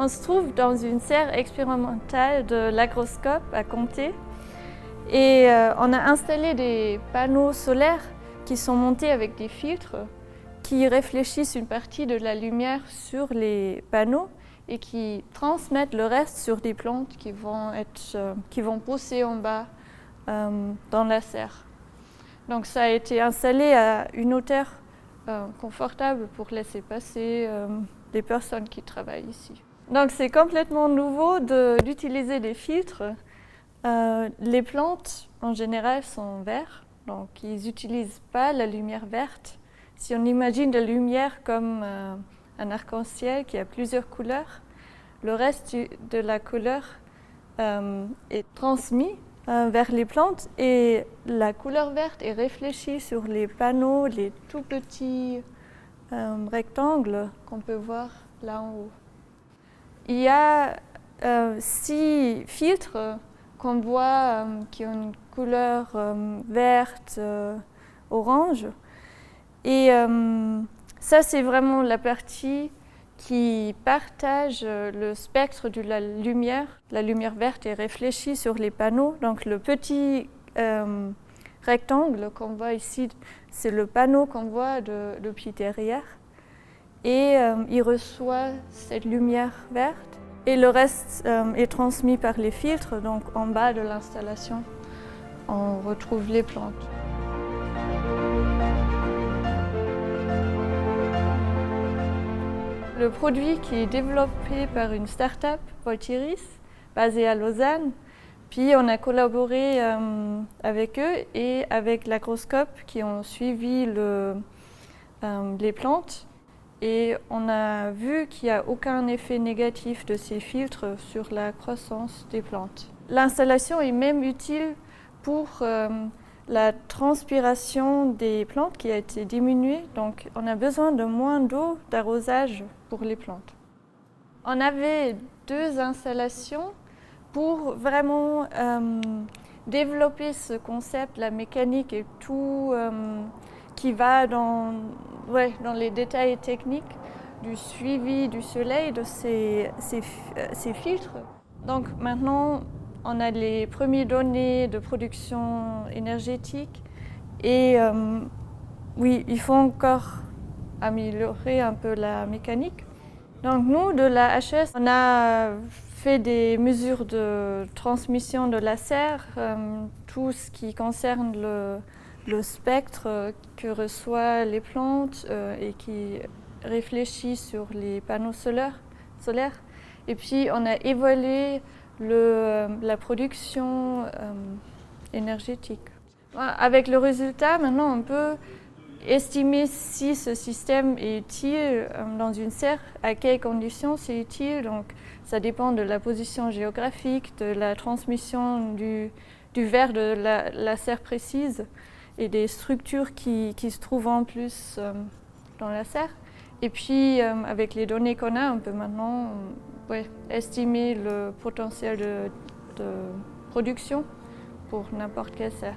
On se trouve dans une serre expérimentale de l'Agroscope à Comté et on a installé des panneaux solaires qui sont montés avec des filtres qui réfléchissent une partie de la lumière sur les panneaux et qui transmettent le reste sur des plantes qui vont pousser en bas dans la serre. Donc ça a été installé à une hauteur confortable pour laisser passer les personnes qui travaillent ici. Donc c'est complètement nouveau d'utiliser des filtres. Les plantes en général sont vertes, donc ils n'utilisent pas la lumière verte. Si on imagine la lumière comme un arc-en-ciel qui a plusieurs couleurs, le reste de la couleur est transmis vers les plantes et la couleur verte est réfléchie sur les panneaux, les tout petits rectangles qu'on peut voir là en haut. Il y a 6 filtres qu'on voit qui ont une couleur verte, orange. Et ça, c'est vraiment la partie qui partage le spectre de la lumière. La lumière verte est réfléchie sur les panneaux. Donc le petit rectangle qu'on voit ici, c'est le panneau qu'on voit depuis derrière. Et il reçoit cette lumière verte. Et le reste est transmis par les filtres. Donc en bas de l'installation, on retrouve les plantes. Le produit qui est développé par une start-up, Voltiris, basée à Lausanne. Puis on a collaboré avec eux et avec l'Agroscope qui ont suivi les plantes. Et on a vu qu'il n'y a aucun effet négatif de ces filtres sur la croissance des plantes. L'installation est même utile pour la transpiration des plantes qui a été diminuée, donc on a besoin de moins d'eau d'arrosage pour les plantes. On avait 2 installations pour vraiment développer ce concept, la mécanique et tout qui va dans les détails techniques du suivi du soleil de ces filtres. Donc maintenant, on a les premières données de production énergétique et oui, il faut encore améliorer un peu la mécanique. Donc nous, de la HS, on a fait des mesures de transmission de la serre, tout ce qui concerne le spectre que reçoivent les plantes et qui réfléchit sur les panneaux solaires. Et puis on a évalué la production énergétique. Avec le résultat, maintenant on peut estimer si ce système est utile dans une serre, à quelles conditions c'est utile. Donc ça dépend de la position géographique, de la transmission du verre de la serre précise et des structures qui se trouvent en plus dans la serre. Et puis avec les données qu'on a, on peut maintenant estimer le potentiel de production pour n'importe quelle serre.